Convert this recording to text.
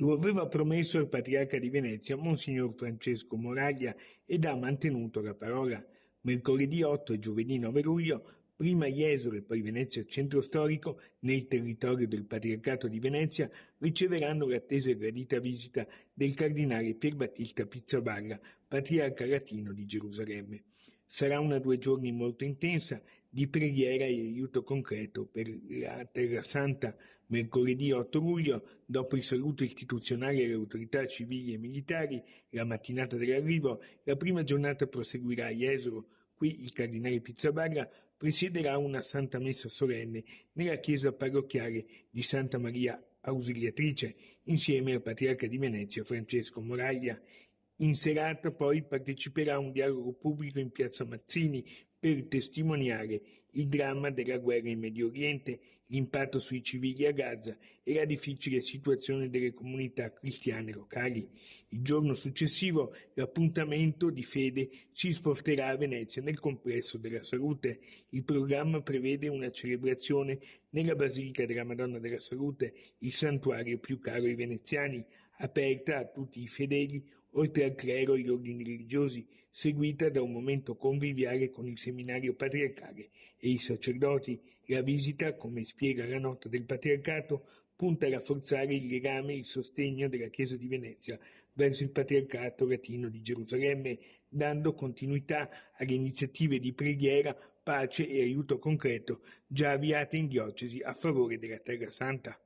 Lo aveva promesso il patriarca di Venezia, Monsignor Francesco Moraglia, ed ha mantenuto la parola. Mercoledì 8 e giovedì 9 luglio, prima Jesolo e poi Venezia Centro Storico, nel territorio del Patriarcato di Venezia, riceveranno l'attesa e gradita visita del cardinale Pierbattista Pizzaballa, patriarca latino di Gerusalemme. Sarà una 2 giorni molto intensa di preghiera e aiuto concreto per la Terra Santa. Mercoledì 8 luglio, dopo il saluto istituzionale alle autorità civili e militari, la mattinata dell'arrivo, la prima giornata proseguirà a Jesolo. Qui il cardinale Pizzaballa presiederà una Santa Messa solenne nella chiesa parrocchiale di Santa Maria Ausiliatrice, insieme al patriarca di Venezia Francesco Moraglia. In serata poi parteciperà a un dialogo pubblico in piazza Mazzini per testimoniare il dramma della guerra in Medio Oriente, l'impatto sui civili a Gaza e la difficile situazione delle comunità cristiane locali. Il giorno successivo l'appuntamento di fede si sposterà a Venezia nel complesso della Salute. Il programma prevede una celebrazione nella Basilica della Madonna della Salute, il santuario più caro ai veneziani, aperta a tutti i fedeli, oltre al clero e gli ordini religiosi, seguita da un momento conviviale con il seminario patriarcale e i sacerdoti. La visita, come spiega la nota del patriarcato, punta a rafforzare il legame e il sostegno della Chiesa di Venezia verso il patriarcato latino di Gerusalemme, dando continuità alle iniziative di preghiera, pace e aiuto concreto già avviate in diocesi a favore della Terra Santa.